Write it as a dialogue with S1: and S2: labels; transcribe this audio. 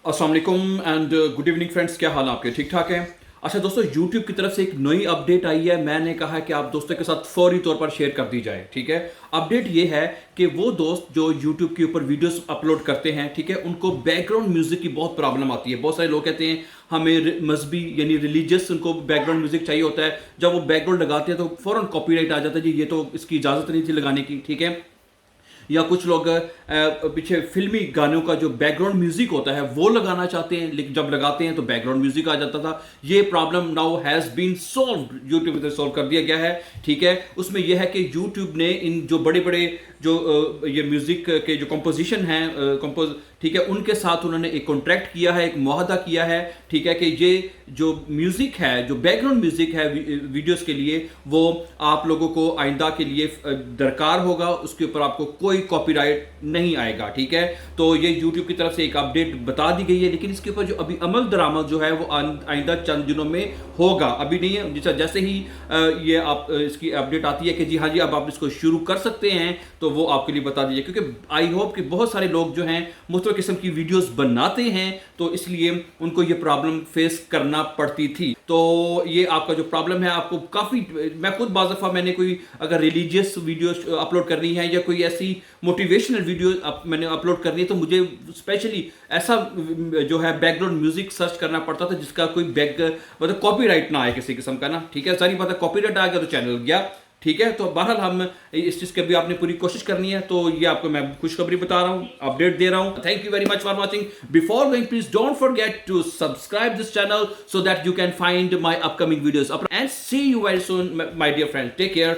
S1: अस्सलाम वालेकुम and good evening friends, क्या हाल है आपके? ठीक ठाक हैं? अच्छा दोस्तों, YouTube की तरफ से एक नई अपडेट आई है। मैंने कहा है कि आप दोस्तों के साथ फौरी तौर पर शेयर कर दी जाए। ठीक है, अपडेट ये है कि वो दोस्त जो YouTube के ऊपर वीडियोस अपलोड करते हैं, ठीक है, उनको बैकग्राउंड म्यूजिक की बहुत प्रॉब्लम आती है। बहुत सारे लोग कहते हैं हमें मजहबी यानी रिलीजियस उनको बैकग्राउंड म्यूजिक चाहिए होता है। जब वो बैकग्राउंड लगाते हैं तो फौरन कॉपीराइट आ जाता है, जी ये तो इसकी इजाज़त नहीं थी लगाने की। ठीक है, या कुछ लोग पीछे फिल्मी गानों का जो बैकग्राउंड म्यूजिक होता है वो लगाना चाहते हैं, लेकिन जब लगाते हैं तो बैकग्राउंड म्यूजिक आ जाता था। ये problem now has been solved, YouTube ने सॉल्व कर दिया गया है। ठीक है, उसमें यह है कि यूट्यूब ने इन जो बड़े बड़े जो ये म्यूजिक के जो कंपोजिशन हैं कंपोज, ठीक है, उनके साथ उन्होंने एक कॉन्ट्रैक्ट किया है, एक मुआहदा किया है। ठीक है, कि ये जो म्यूजिक है, जो बैकग्राउंड म्यूजिक है वीडियोस के लिए, वो आप लोगों को आइंदा के लिए दरकार होगा, उसके ऊपर आपको कोई कॉपीराइट नहीं आएगा। ठीक है, तो ये यूट्यूब की तरफ से एक अपडेट बता दी गई है, लेकिन इसके ऊपर जो अभी अमल दरामद जो है वो आइंदा चंद दिनों में होगा, अभी नहीं है। जैसे ही ये आप इसकी अपडेट आती है कि जी हाँ जी अब आप इसको शुरू कर सकते हैं, तो वो आपके लिए बता दीजिए, क्योंकि आई होप कि बहुत सारे लोग जो हैं मुख्तलिफ किस्म की वीडियोस बनाते हैं, तो इसलिए उनको ये प्रॉब्लम फेस करना पड़ती थी। तो ये आपका जो प्रॉब्लम है, आपको काफ़ी, मैं खुद बाज़ दफ़ा मैंने कोई अगर रिलीजियस वीडियो अपलोड करनी है या कोई ऐसी मोटिवेशनल वीडियो मैंने अपलोड करनी है, तो मुझे स्पेशली ऐसा जो है बैकग्राउंड म्यूजिक सर्च करना पड़ता था जिसका कोई मतलब कॉपीराइट ना आए किसी किस्म का ना। ठीक है, सारी बात है, कॉपीराइट आ गया तो चैनल गया। ठीक है, तो बहरहाल हम इस चीज़ की भी आपने पूरी कोशिश करनी है, तो ये आपको मैं खुशखबरी बता रहा हूँ, अपडेट दे रहा हूँ। Thank you very much for watching. Before going, please don't forget to subscribe this channel so that you can find my upcoming videos and see you very soon, my dear friend. Take care.